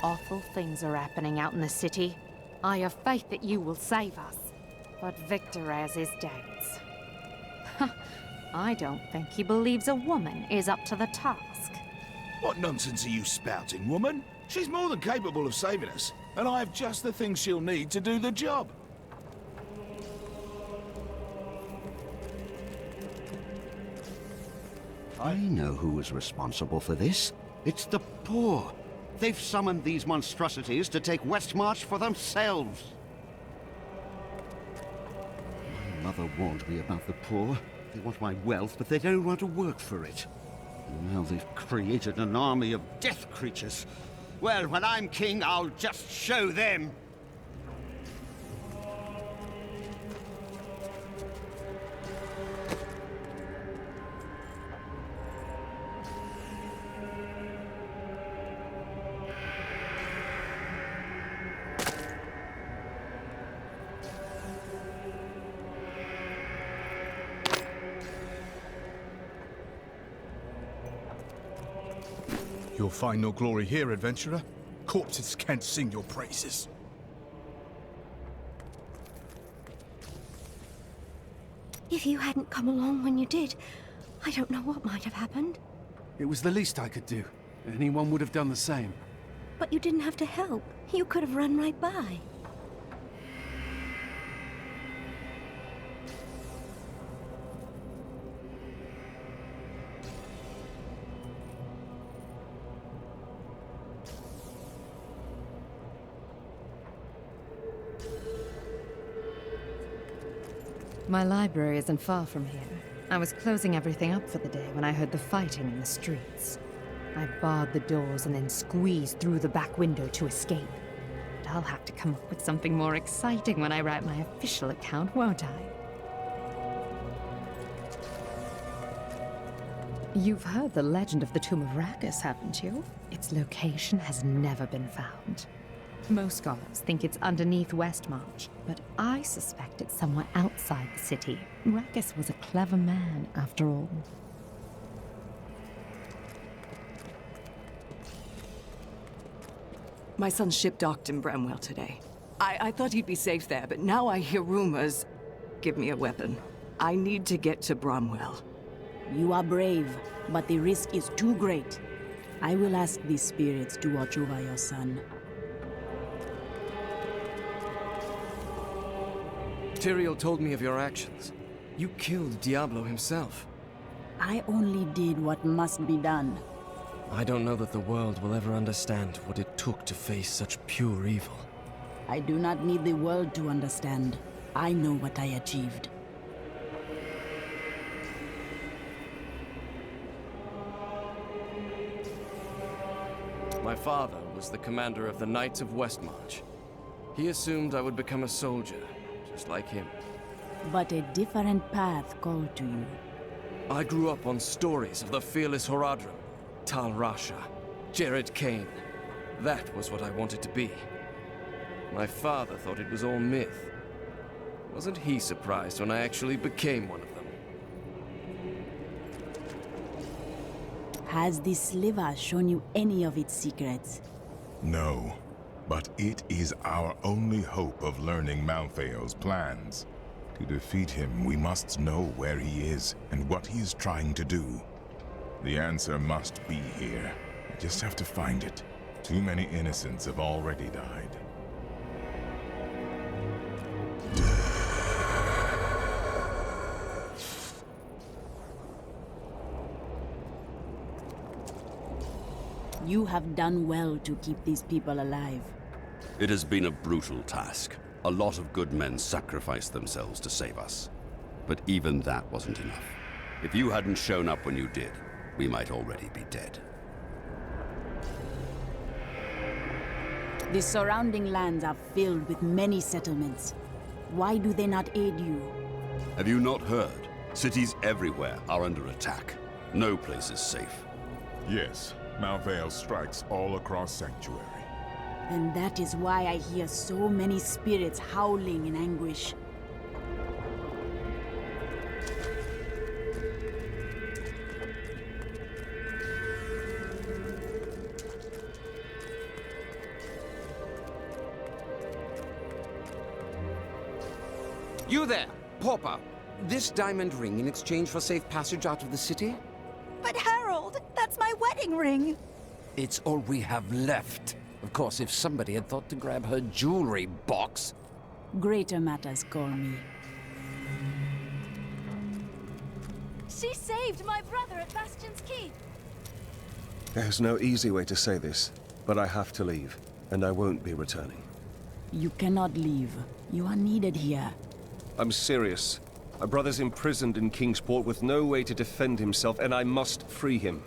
Awful things are happening out in the city. I have faith that you will save us. But Victor has his doubts. I don't think he believes a woman is up to the task. What nonsense are you spouting, woman? She's more than capable of saving us, and I have just the things she'll need to do the job. I know who was responsible for this. It's the poor. They've summoned these monstrosities to take Westmarch for themselves. My mother warned me about the poor. They want my wealth, but they don't want to work for it. And now they've created an army of death creatures. Well, when I'm king, I'll just show them. You'll find no glory here, adventurer. Corpses can't sing your praises. If you hadn't come along when you did, I don't know what might have happened. It was the least I could do. Anyone would have done the same. But you didn't have to help. You could have run right by. My library isn't far from here. I was closing everything up for the day when I heard the fighting in the streets. I barred the doors and then squeezed through the back window to escape. But I'll have to come up with something more exciting when I write my official account, won't I? You've heard the legend of the Tomb of Rakus, haven't you? Its location has never been found. Most scholars think it's underneath Westmarch, but I suspect it's somewhere outside the city. Rakus was a clever man, after all. My son's ship docked in Bramwell today. I thought he'd be safe there, but now I hear rumors. Give me a weapon. I need to get to Bramwell. You are brave, but the risk is too great. I will ask these spirits to watch over your son. Tyrael told me of your actions. You killed Diablo himself. I only did what must be done. I don't know that the world will ever understand what it took to face such pure evil. I do not need the world to understand. I know what I achieved. My father was the commander of the Knights of Westmarch. He assumed I would become a soldier, just like him. But a different path called to you. I grew up on stories of the fearless Horadrim, Tal Rasha, Jared Kane. That was what I wanted to be. My father thought it was all myth. Wasn't he surprised when I actually became one of them? Has this sliver shown you any of its secrets? No, but it is our only hope of learning Malthael's plans. To defeat him, we must know where he is and what he is trying to do. The answer must be here. I just have to find it. Too many innocents have already died. You have done well to keep these people alive. It has been a brutal task. A lot of good men sacrificed themselves to save us. But even that wasn't enough. If you hadn't shown up when you did, we might already be dead. The surrounding lands are filled with many settlements. Why do they not aid you? Have you not heard? Cities everywhere are under attack. No place is safe. Yes, Malthael strikes all across Sanctuary. And that is why I hear so many spirits howling in anguish. You there, pauper. This diamond ring in exchange for safe passage out of the city? But Harold, that's my wedding ring. It's all we have left. Of course, if somebody had thought to grab her jewelry box. Greater matters call me. She saved my brother at Bastion's Keep. There's no easy way to say this, but I have to leave, and I won't be returning. You cannot leave. You are needed here. I'm serious. My brother's imprisoned in Kingsport with no way to defend himself, and I must free him.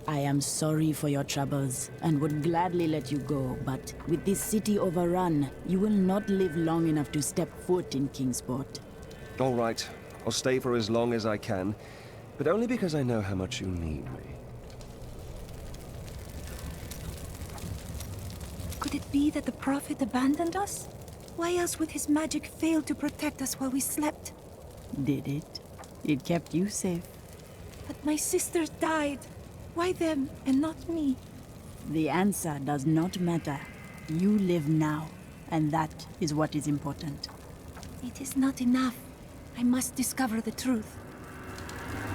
I am sorry for your troubles, and would gladly let you go, but with this city overrun, you will not live long enough to step foot in Kingsport. All right. I'll stay for as long as I can, but only because I know how much you need me. Could it be that the Prophet abandoned us? Why else would his magic fail to protect us while we slept? Did it? It kept you safe. But my sisters died. Why them and not me? The answer does not matter. You live now, and that is what is important. It is not enough. I must discover the truth.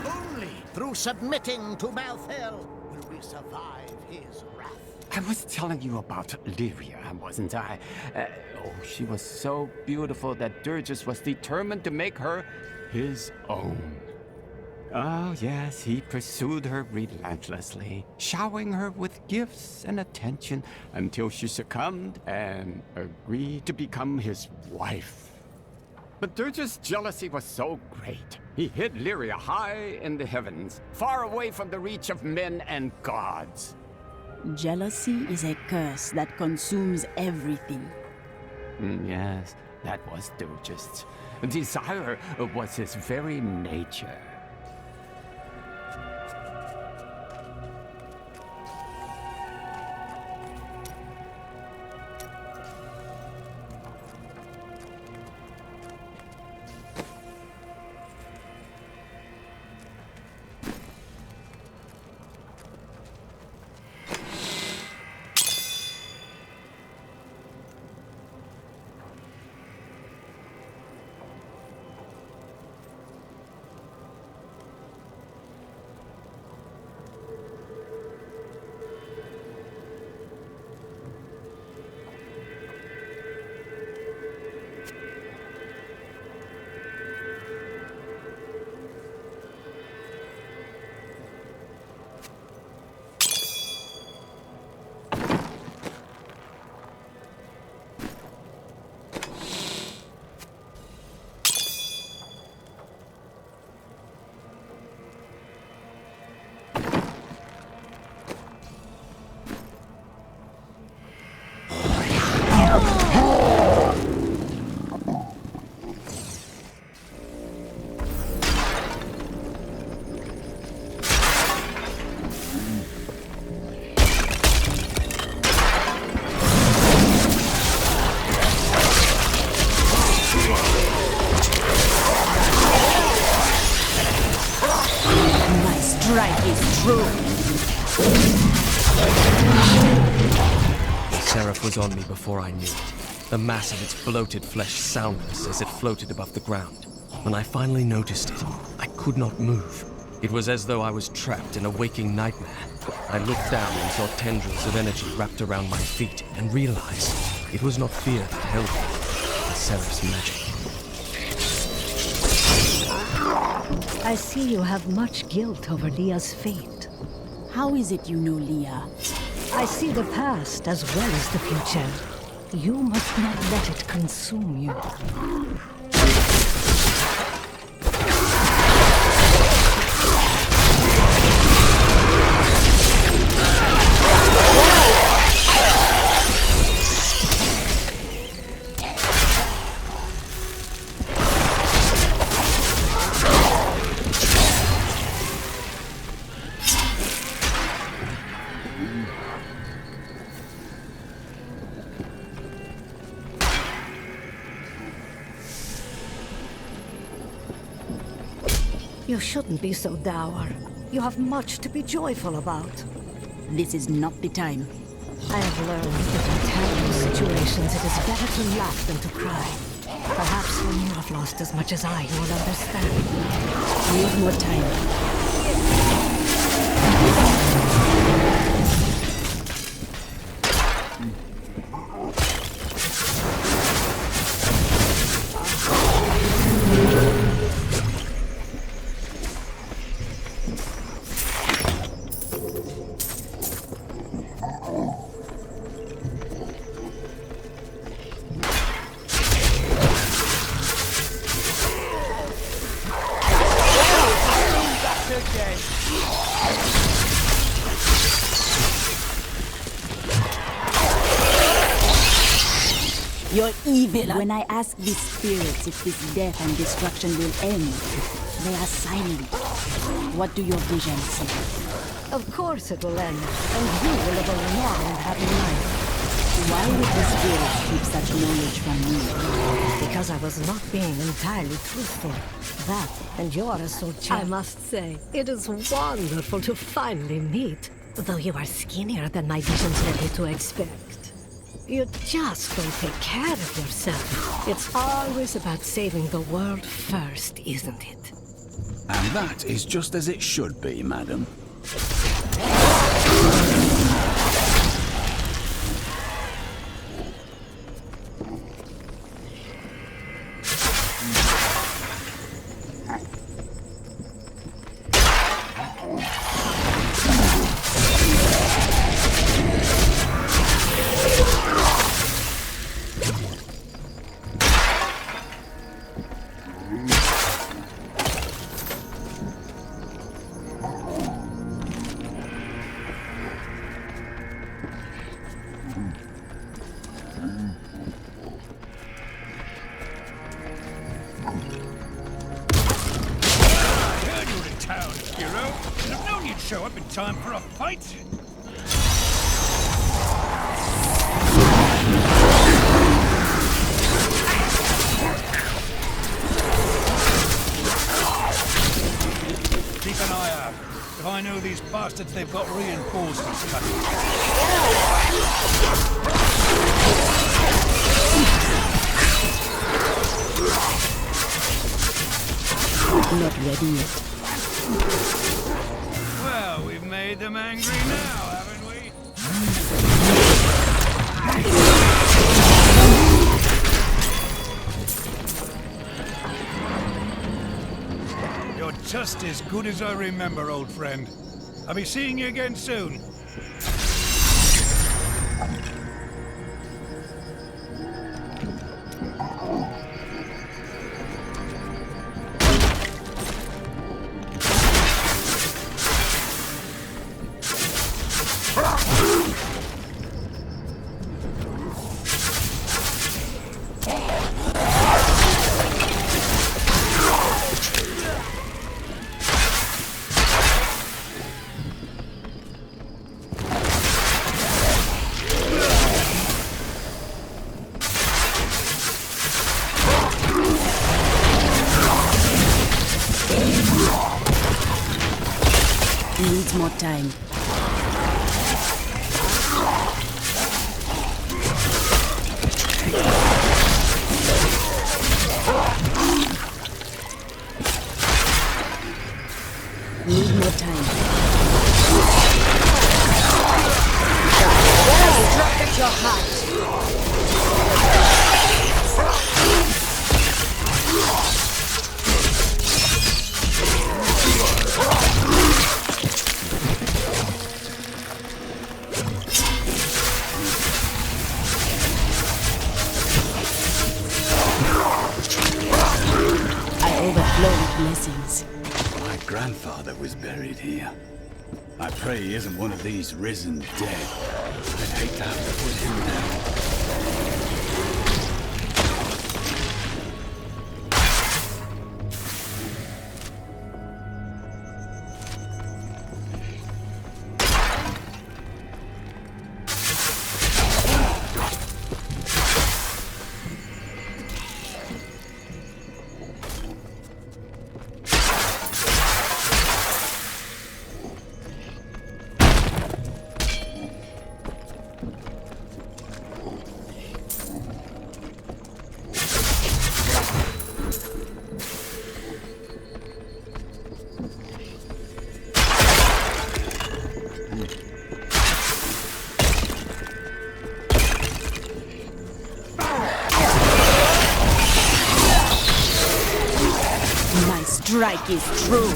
Only through submitting to Malthael will we survive his wrath. I was telling you about Lyria, wasn't I? Oh, she was so beautiful that Durgis was determined to make her his own. Oh, yes, he pursued her relentlessly, showering her with gifts and attention until she succumbed and agreed to become his wife. But Durgis' jealousy was so great, he hid Lyria high in the heavens, far away from the reach of men and gods. Jealousy is a curse that consumes everything. Yes, that was Durgis. Desire was his very nature. Was on me before I knew it. The mass of its bloated flesh soundless as it floated above the ground. When I finally noticed it, I could not move. It was as though I was trapped in a waking nightmare. I looked down and saw tendrils of energy wrapped around my feet and realized it was not fear that held me, but Seraph's magic. I see you have much guilt over Leah's fate. How is it you know Leah? I see the past as well as the future. You must not let it consume you. You shouldn't be so dour. You have much to be joyful about. This is not the time. I have learned that in terrible situations it is better to laugh than to cry. Perhaps When you have lost as much as I, you will understand. Need more time. You're evil. When I ask these spirits if this death and destruction will end, they are silent. What do your visions say? Of course it will end, and you will live a long and happy life. Why would the spirits keep such knowledge from me? Because I was not being entirely truthful. That, and you are a soldier. I must say, it is wonderful to finally meet, though you are skinnier than my visions led me to expect. You just don't take care of yourself. It's always about saving the world first, isn't it? And that is just as it should be, madam. Show up in time for a fight? Keep an eye out. If I know these bastards, they've got reinforcements coming. Not ready yet. Well, we've made them angry now, haven't we? You're just as good as I remember, old friend. I'll be seeing you again soon. Needs more time. Need more time. Struck at your heart. Blessings. My grandfather was buried here. I pray he isn't one of these risen dead. I'd hate to have to put him down. My strike is true.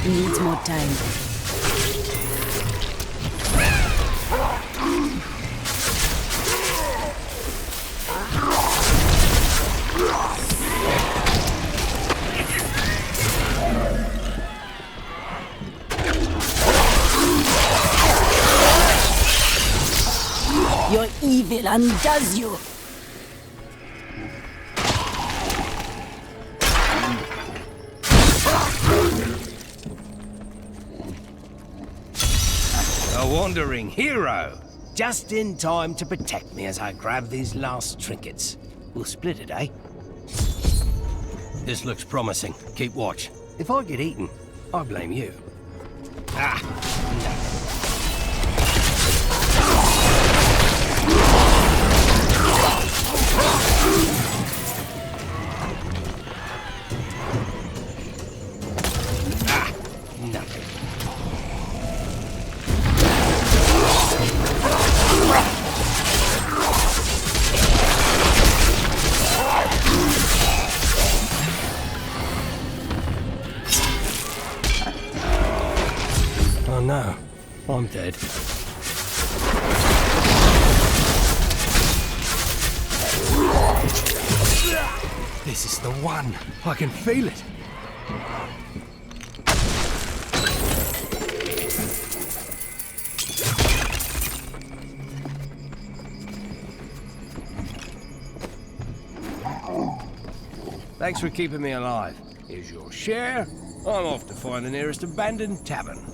Needs more time. Your evil undoes you. A wandering hero. Just in time to protect me as I grab these last trinkets. We'll split it, eh? This looks promising. Keep watch. If I get eaten, I blame you. Ah, no. Oh no, I'm dead. This is the one. I can feel it. Thanks for keeping me alive. Here's your share. I'm off to find the nearest abandoned tavern.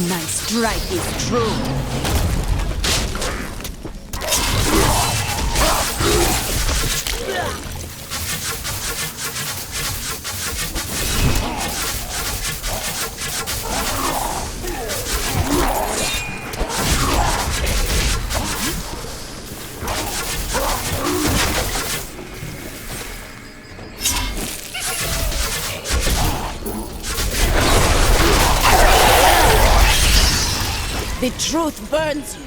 My strike is true. The truth burns you.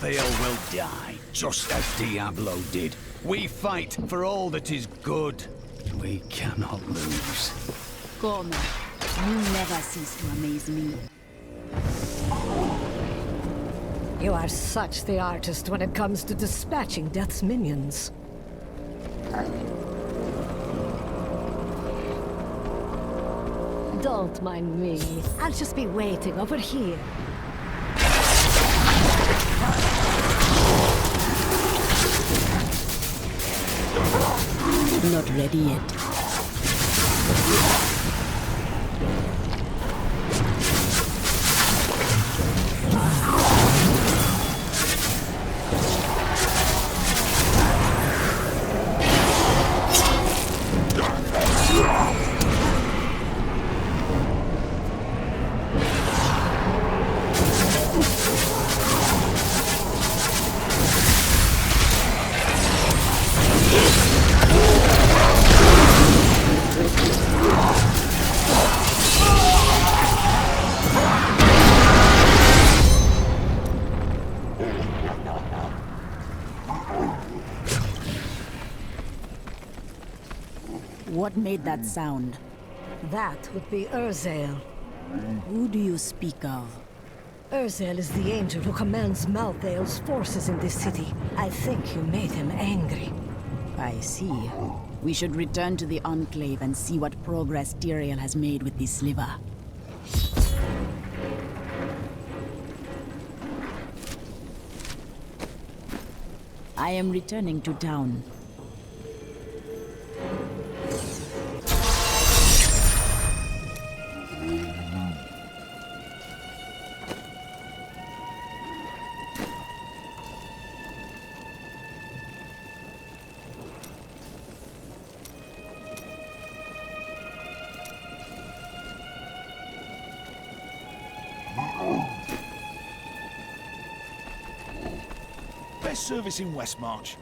Urzael will die, just as Diablo did. We fight for all that is good. We cannot lose. Come, you never cease to amaze me. You are such the artist when it comes to dispatching Death's minions. Don't mind me. I'll just be waiting over here. Not ready yet. What made that sound? That would be Urzael. Who do you speak of? Urzael is the angel who commands Malthael's forces in this city. I think you made him angry. I see. We should return to the Enclave and see what progress Tyrael has made with this sliver. I am returning to town. Best service in Westmarch.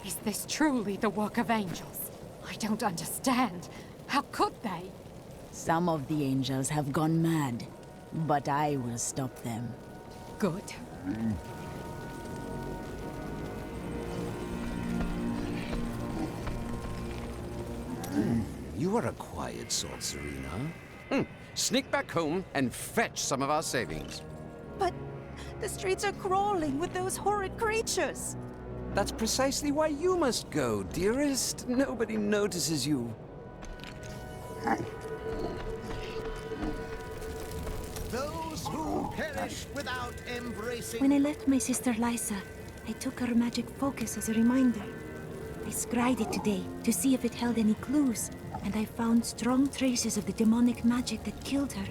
Is this truly the work of angels? I don't understand. How could they? Some of the angels have gone mad, but I will stop them. Good. You are a quiet sort, Serena. Sneak back home and fetch some of our savings. But the streets are crawling with those horrid creatures. That's precisely why you must go, dearest. Nobody notices you. Those who perish without embracing... When I left my sister Lysa, I took her magic focus as a reminder. I scryed it today to see if it held any clues, and I found strong traces of the demonic magic that killed her.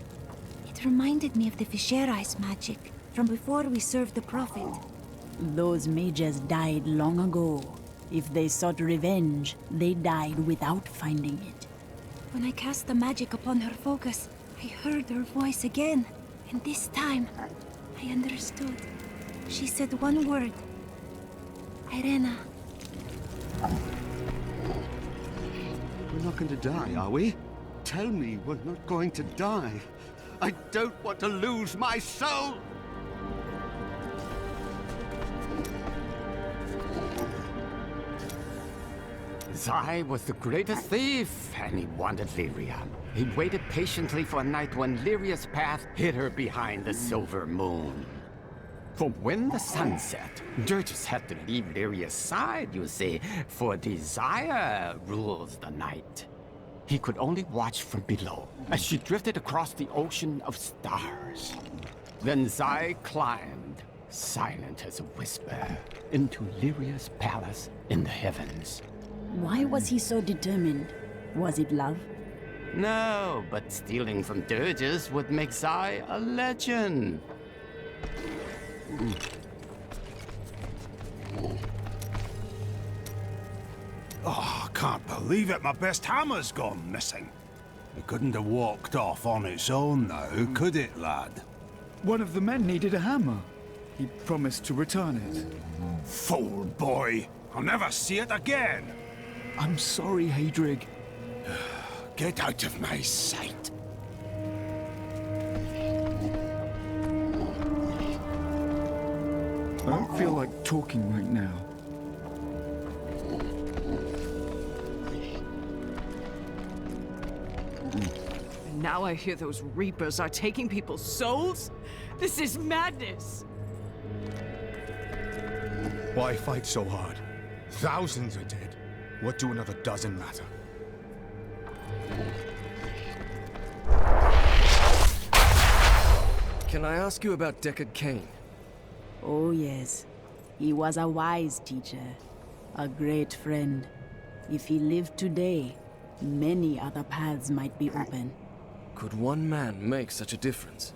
It reminded me of the Fisherais magic from before we served the Prophet. Those mages died long ago. If they sought revenge, they died without finding it. When I cast the magic upon her focus, I heard her voice again, and this time, I understood. She said one word. Irena. We're not going to die, are we? Tell me we're not going to die. I don't want to lose my soul! Zai was the greatest thief, and he wanted Lyria. He waited patiently for a night when Lyria's path hid her behind the silver moon. For when the sun set, Dirtus had to leave Lyria's side, you see, for desire rules the night. He could only watch from below as she drifted across the ocean of stars. Then Zai climbed, silent as a whisper, into Lyria's palace in the heavens. Why was he so determined? Was it love? No, but stealing from Dirges would make Zai a legend. Oh, I can't believe it. My best hammer's gone missing. It couldn't have walked off on its own now, could it, lad? One of the men needed a hammer. He promised to return it. Fool boy! I'll never see it again! I'm sorry, Hadrig. Get out of my sight. I don't feel like talking right now. And now I hear those Reapers are taking people's souls? This is madness! Why fight so hard? Thousands are dead. What do another dozen matter? Can I ask you about Deckard Cain? Oh yes. He was a wise teacher. A great friend. If he lived today, many other paths might be open. Could one man make such a difference?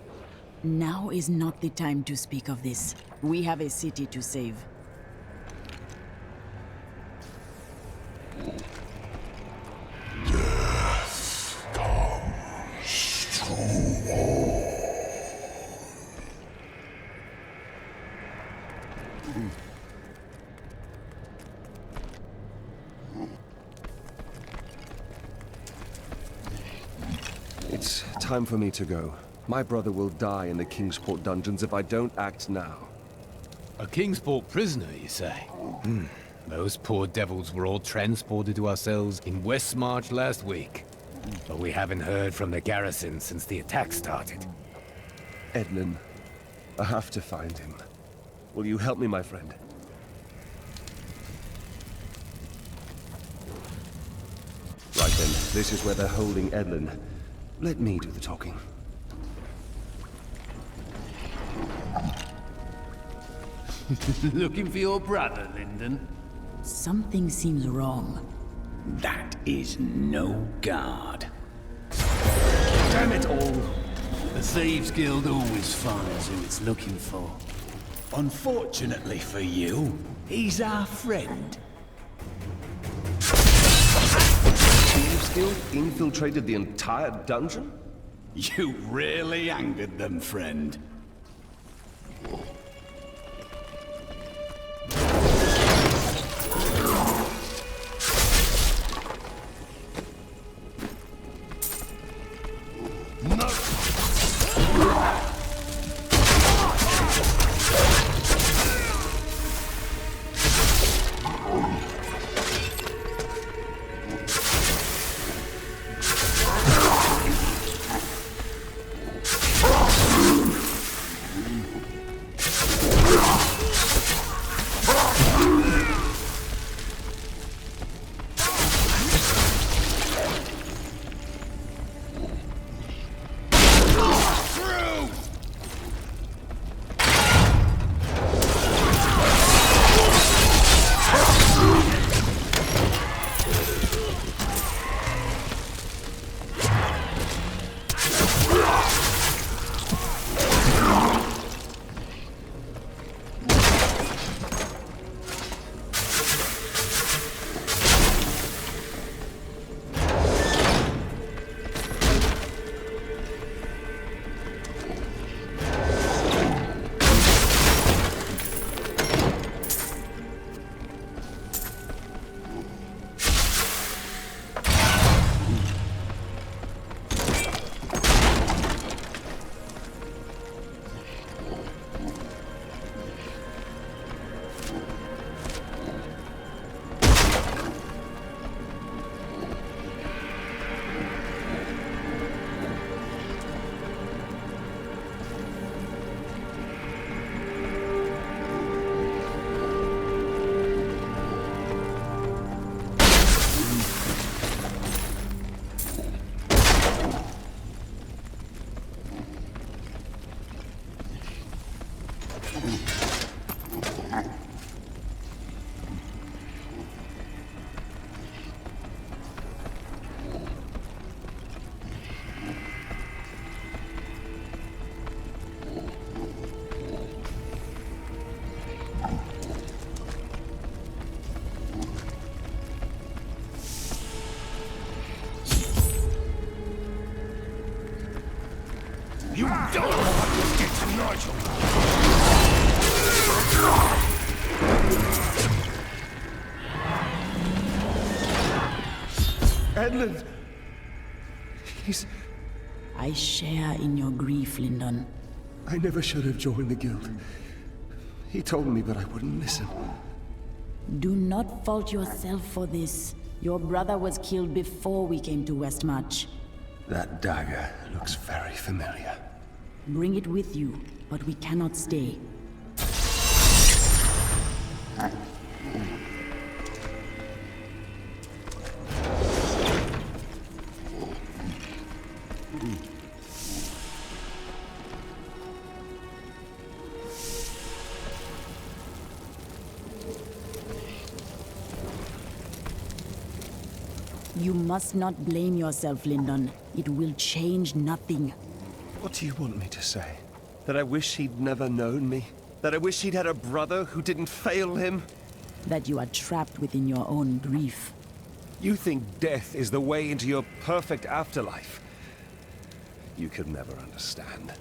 Now is not the time to speak of this. We have a city to save. It's time for me to go. My brother will die in the Kingsport dungeons if I don't act now. A Kingsport prisoner, you say? Those poor devils were all transported to our cells in Westmarch last week. But we haven't heard from the garrison since the attack started. Edlin, I have to find him. Will you help me, my friend? Right then, this is where they're holding Edlin. Let me do the talking. Looking for your brother, Lyndon? Something seems wrong. That is no guard. Damn it all! The Thieves Guild always finds who it's looking for. Unfortunately for you, he's our friend. Thieves Guild infiltrated the entire dungeon? You really angered them, friend. You don't know what you did to Nigel! Edmund! He's... I share in your grief, Lyndon. I never should have joined the guild. He told me, but I wouldn't listen. Do not fault yourself for this. Your brother was killed before we came to Westmarch. That dagger looks very familiar. Bring it with you, but we cannot stay. You must not blame yourself, Lyndon. It will change nothing. What do you want me to say? That I wish he'd never known me? That I wish he'd had a brother who didn't fail him? That you are trapped within your own grief. You think death is the way into your perfect afterlife? You could never understand.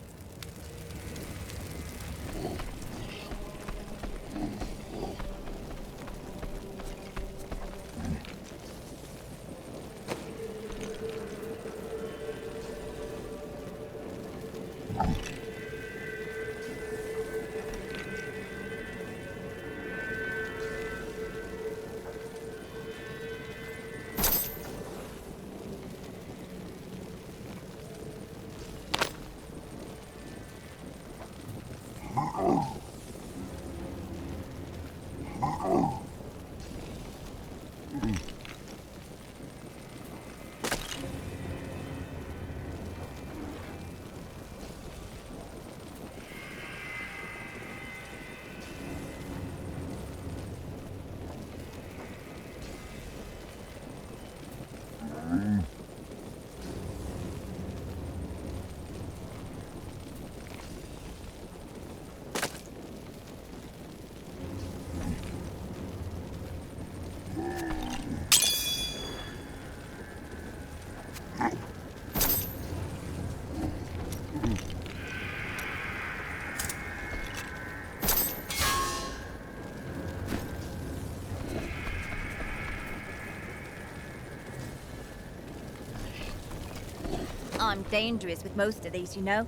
I'm dangerous with most of these, you know.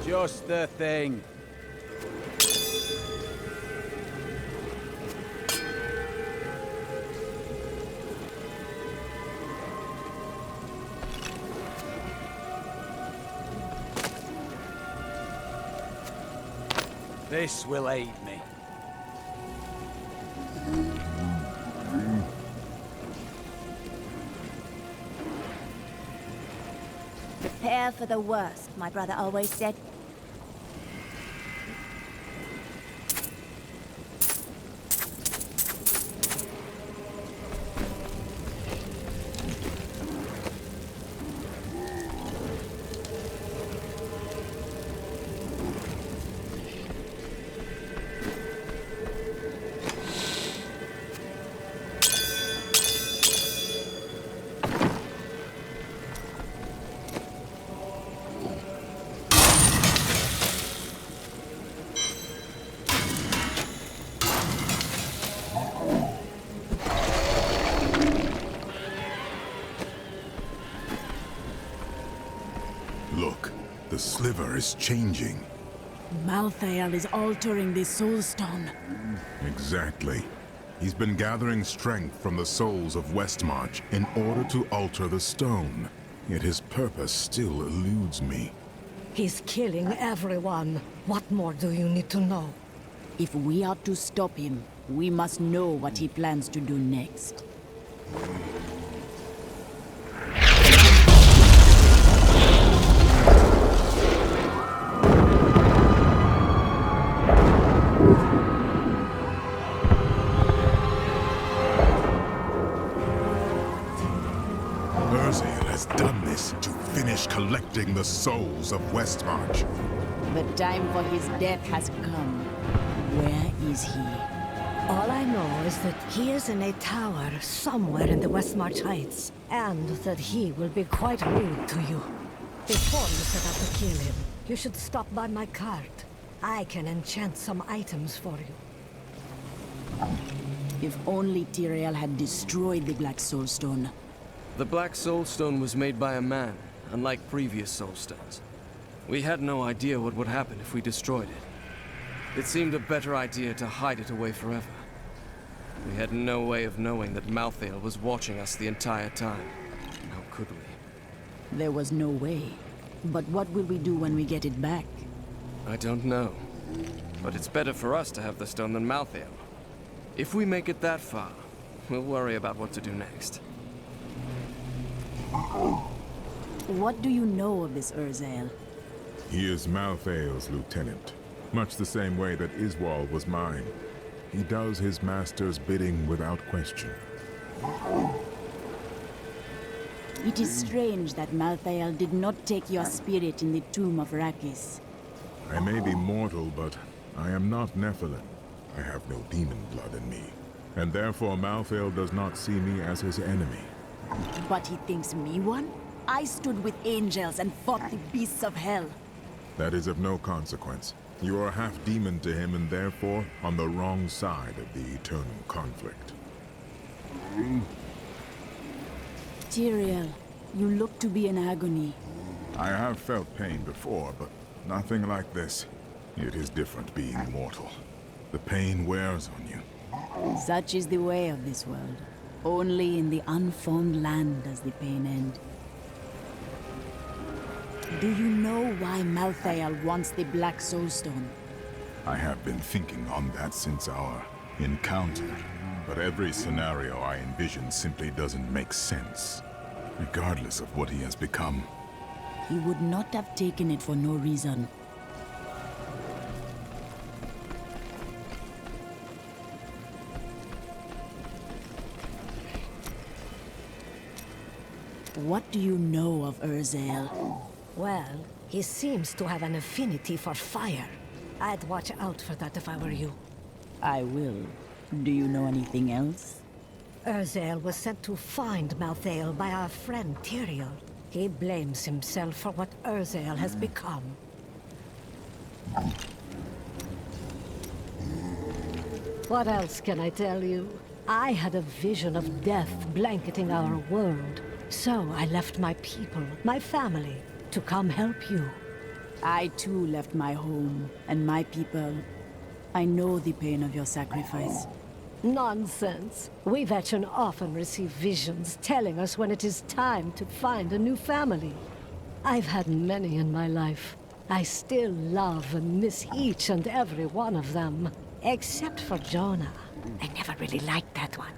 Just the thing. This will aid me. Prepare for the worst, my brother always said. Look, the sliver is changing. Malthael is altering the Soulstone. Exactly. He's been gathering strength from the souls of Westmarch in order to alter the stone. Yet his purpose still eludes me. He's killing everyone. What more do you need to know? If we are to stop him, we must know what he plans to do next. Urzael has done this to finish collecting the souls of Westmarch. The time for his death has come. Where is he? All I know is that he is in a tower somewhere in the Westmarch Heights, and that he will be quite rude to you. Before you set out to kill him, you should stop by my cart. I can enchant some items for you. If only Tyrael had destroyed the Black Soulstone. The Black Soulstone was made by a man, unlike previous Soulstones. We had no idea what would happen if we destroyed it. It seemed a better idea to hide it away forever. We had no way of knowing that Malthael was watching us the entire time. How could we? There was no way. But what will we do when we get it back? I don't know. But it's better for us to have the stone than Malthael. If we make it that far, we'll worry about what to do next. What do you know of this Urzael? He is Malthael's lieutenant, much the same way that Iswal was mine. He does his master's bidding without question. It is strange that Malthael did not take your spirit in the tomb of Rakis. I may be mortal, but I am not Nephilim. I have no demon blood in me, and therefore Malthael does not see me as his enemy. But he thinks me one? I stood with angels and fought the beasts of hell. That is of no consequence. You are half demon to him and therefore on the wrong side of the eternal conflict. Tyrael, you look to be in agony. I have felt pain before, but nothing like this. It is different being mortal. The pain wears on you. Such is the way of this world. Only in the unformed land does the pain end. Do you know why Malthael wants the Black Soulstone? I have been thinking on that since our encounter, but every scenario I envision simply doesn't make sense, regardless of what he has become. He would not have taken it for no reason. What do you know of Urzael? Well, he seems to have an affinity for fire. I'd watch out for that if I were you. I will. Do you know anything else? Urzael was sent to find Malthael by our friend Tyrael. He blames himself for what Urzael has become. What else can I tell you? I had a vision of death blanketing our world. So I left my people, my family, to come help you. I too left my home and my people. I know the pain of your sacrifice. Nonsense. We veteran often receive visions telling us when it is time to find a new family. I've had many in my life. I still love and miss each and every one of them. Except for Jonah. I never really liked that one.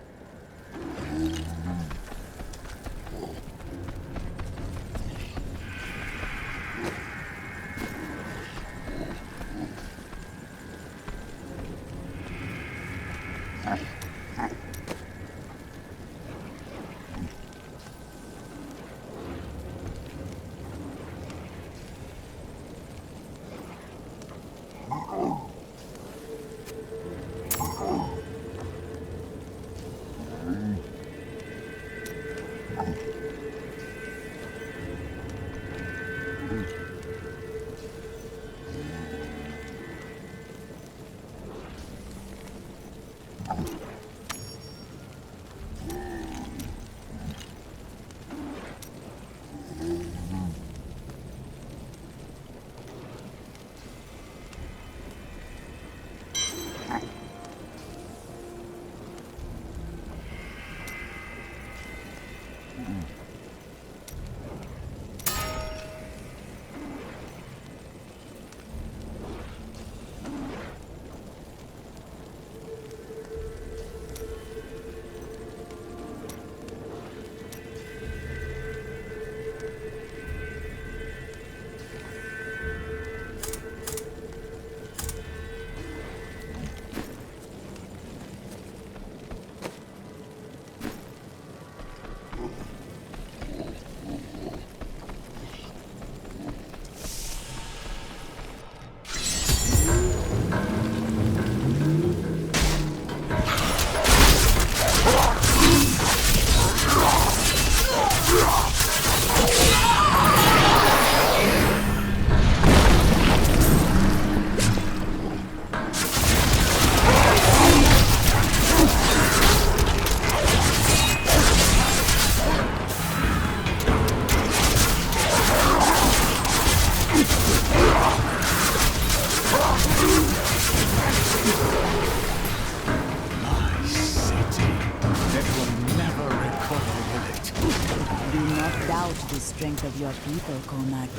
your people, Cormac.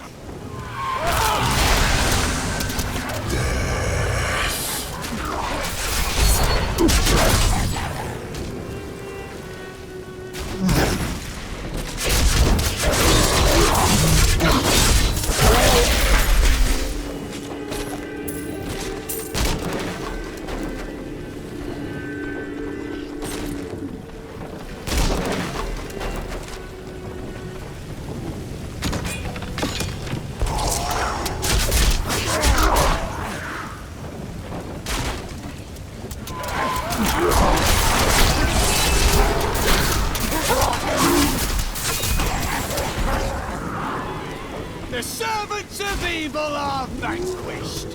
The servants of evil are vanquished.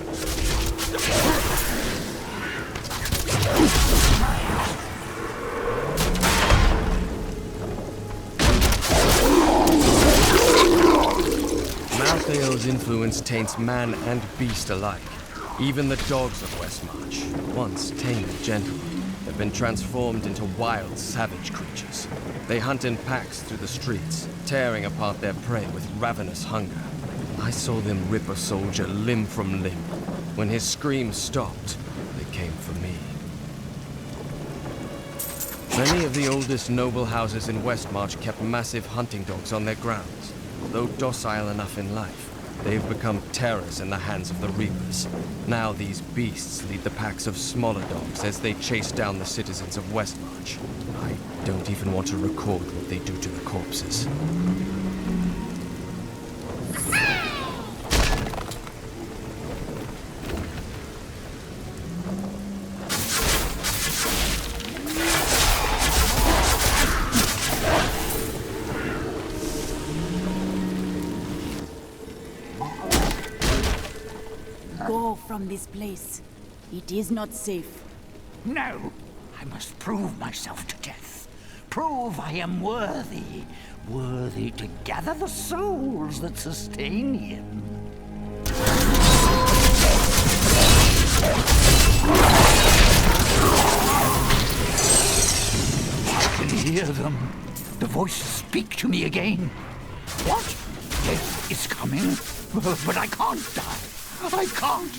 Malthael's influence taints man and beast alike. Even the dogs of Westmarch, once tame and gentle, have been transformed into wild, savage creatures. They hunt in packs through the streets, tearing apart their prey with ravenous hunger. I saw them rip a soldier limb from limb. When his screams stopped, they came for me. Many of the oldest noble houses in Westmarch kept massive hunting dogs on their grounds. Though docile enough in life, they've become terrors in the hands of the Reapers. Now these beasts lead the packs of smaller dogs as they chase down the citizens of Westmarch. I don't even want to record what they do to the corpses. Go from this place. It is not safe. No, I must prove myself to death. Prove I am worthy. Worthy to gather the souls that sustain him. I can hear them. The voices speak to me again. What? Death is coming? But I can't die. I can't.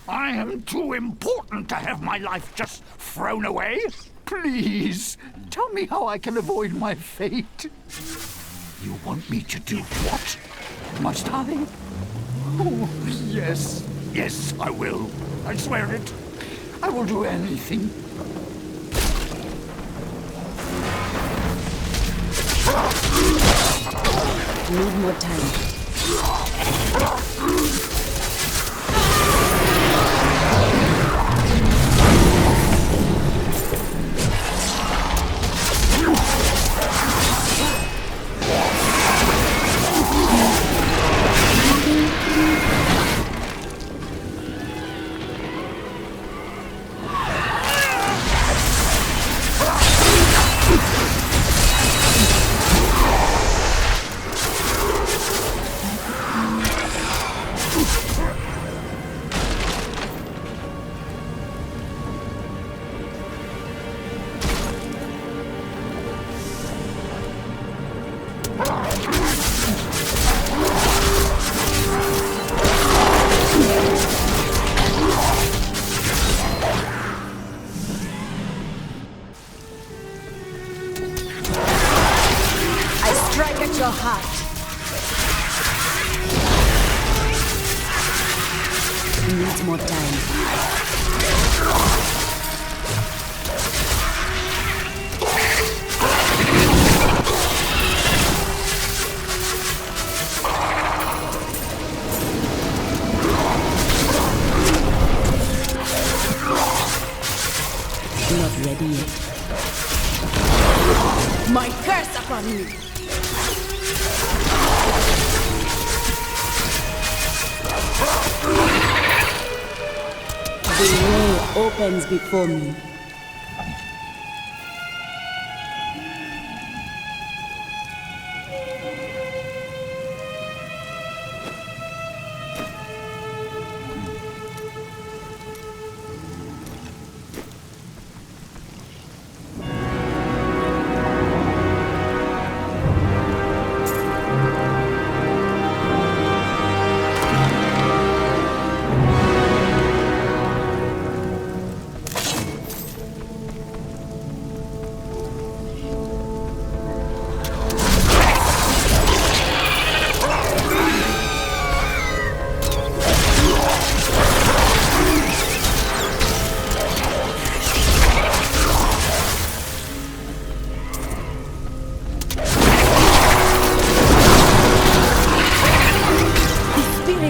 I am too important to have my life just thrown away. Please, tell me how I can avoid my fate. You want me to do what? Must I? Oh, yes. Yes, I will. I swear it. I will do anything. Need more time. Your heart. Needs more time. Not ready yet. My curse upon you! The way opens before me.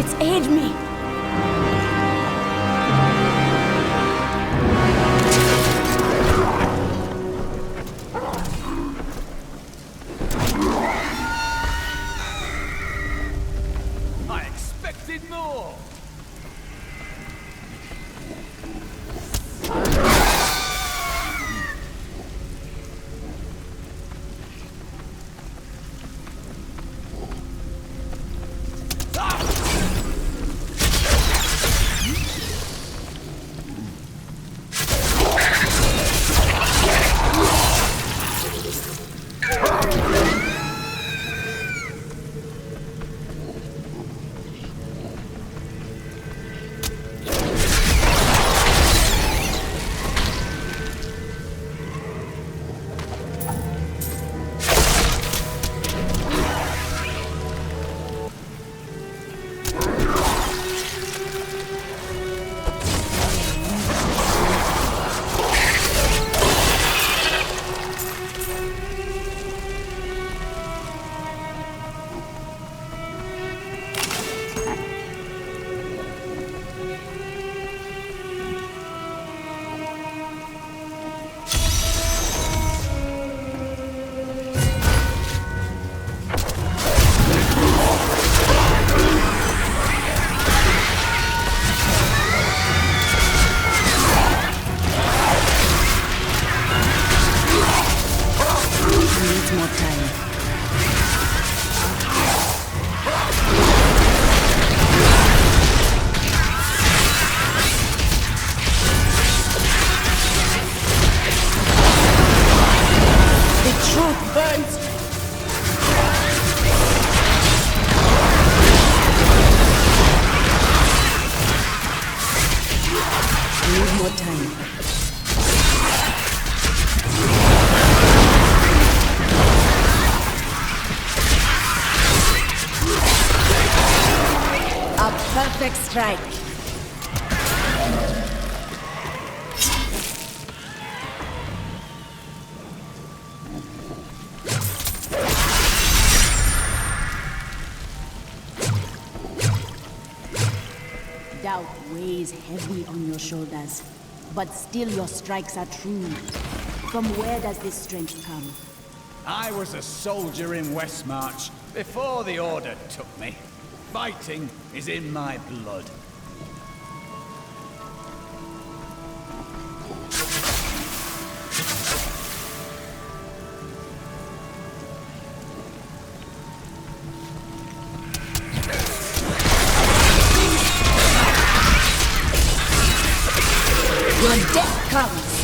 spirits, aid me! I expected more! Perfect strike. Doubt weighs heavy on your shoulders, but still your strikes are true. From where does this strength come? I was a soldier in Westmarch before the Order took me. Fighting is in my blood. Your death comes!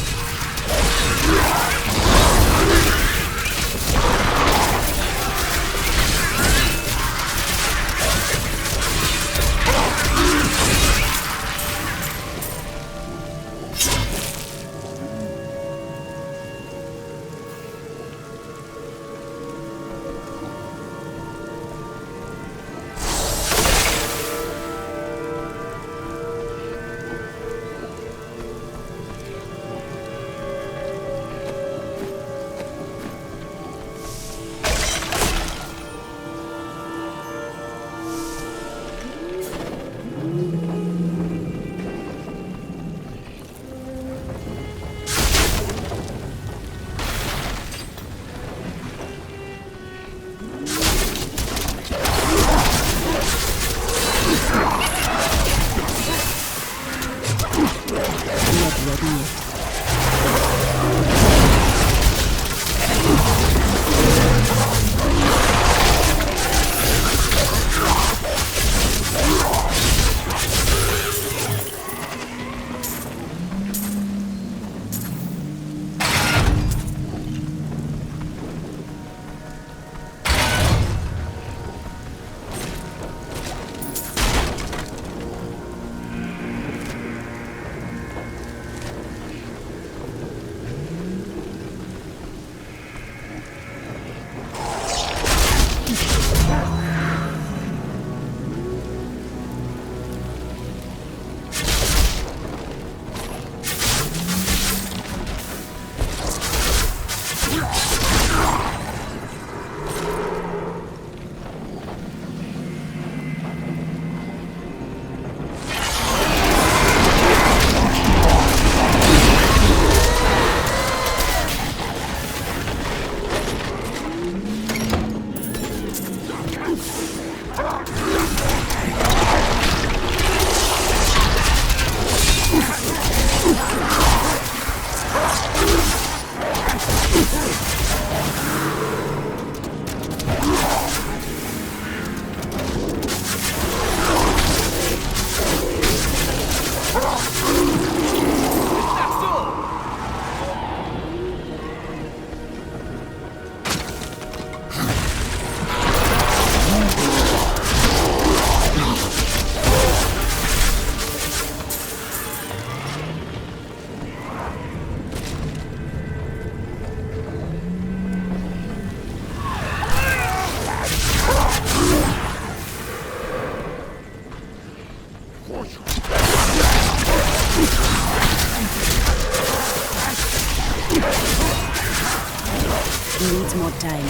Needs more time.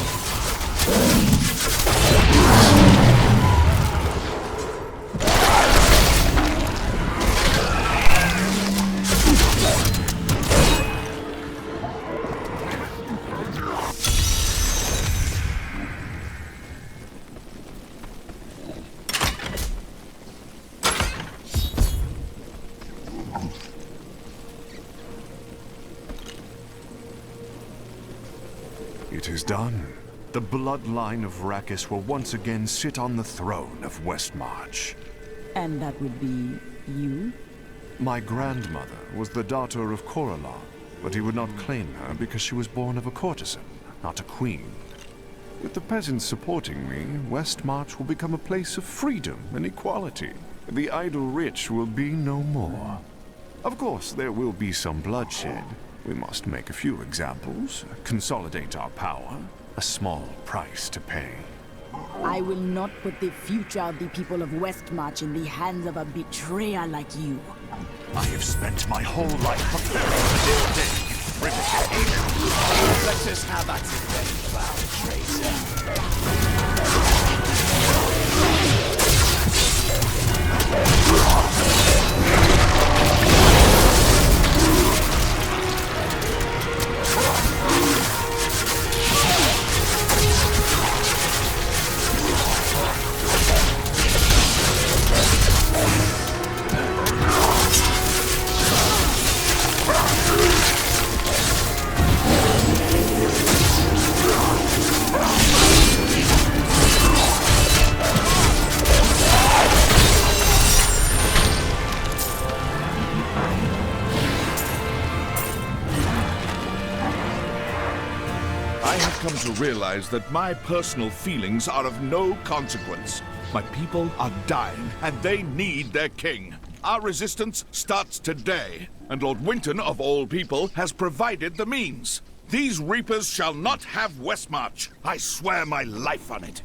It is done. The bloodline of Rakis will once again sit on the throne of Westmarch. And that would be you? My grandmother was the daughter of Coralon, but he would not claim her because she was born of a courtesan, not a queen. With the peasants supporting me, Westmarch will become a place of freedom and equality. The idle rich will be no more. Of course, there will be some bloodshed. We must make a few examples, consolidate our power. A small price to pay. I will not put the future of the people of Westmarch in the hands of a betrayer like you. I have spent my whole life preparing to build primitive angels. Let us have at it then, Cloud Tracer. I have come to realize that my personal feelings are of no consequence. My people are dying, and they need their king. Our resistance starts today, and Lord Winton, of all people, has provided the means. These Reapers shall not have Westmarch. I swear my life on it.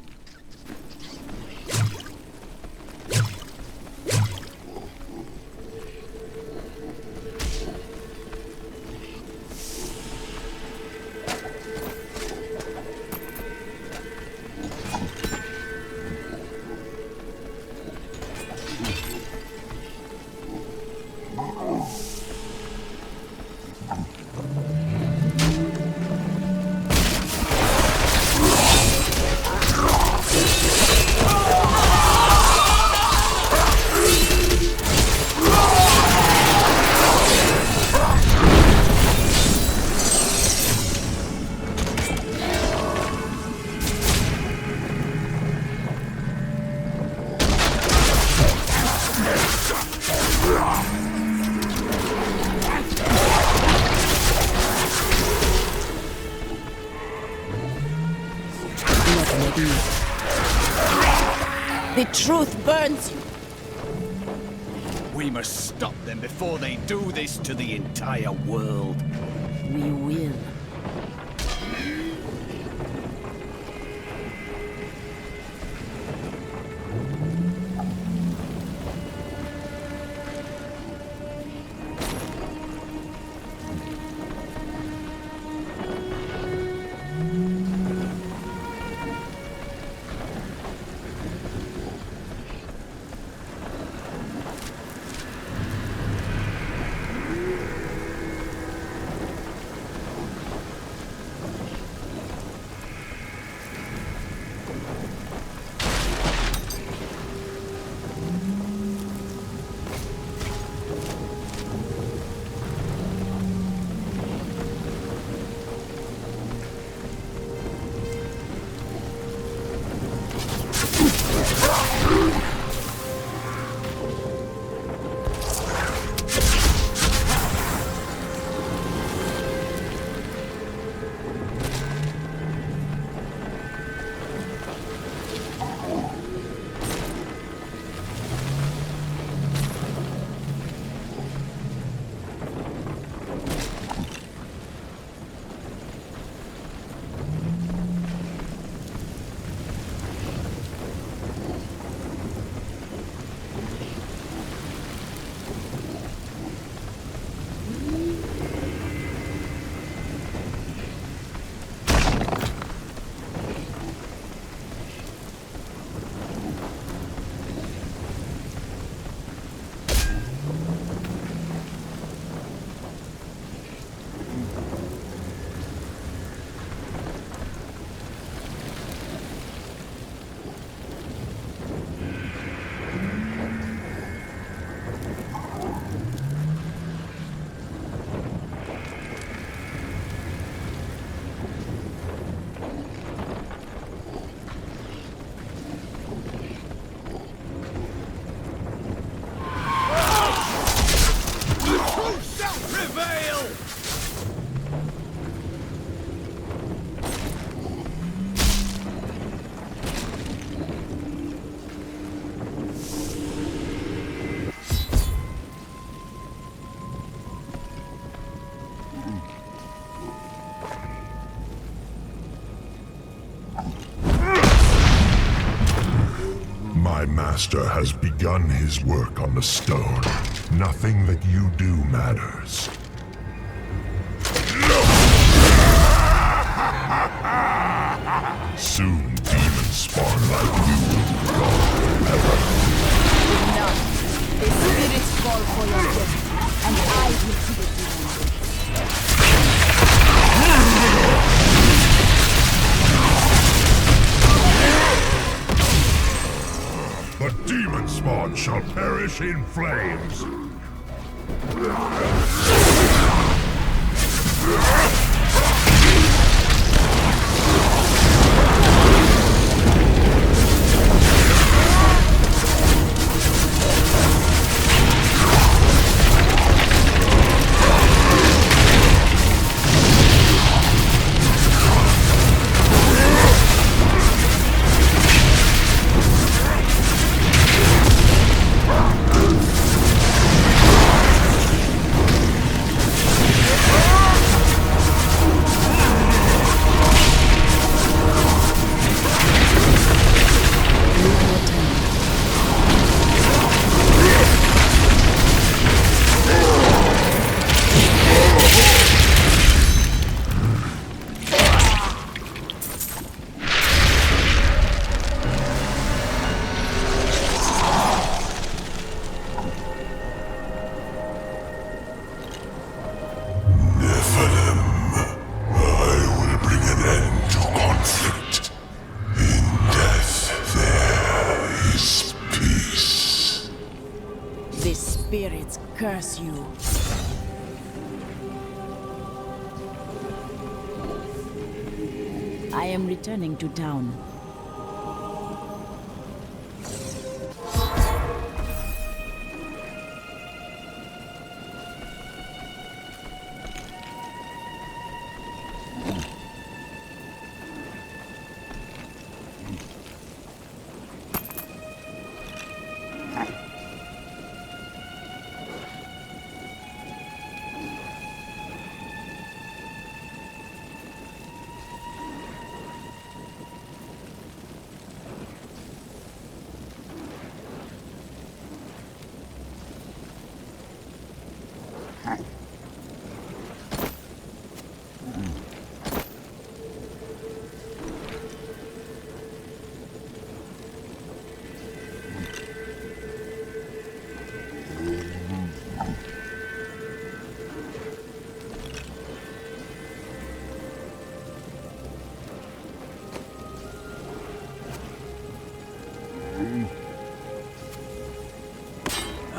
The truth burns you. We must stop them before they do this to the entire world. We will. master has begun his work on the stone. Nothing that you do matters. Soon, demons spawn like you will be gone forever. Enough. The spirits call for your death, and I will give it to The demon spawn shall perish in flames. spirits curse you. I am returning to town.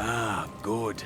Ah, good.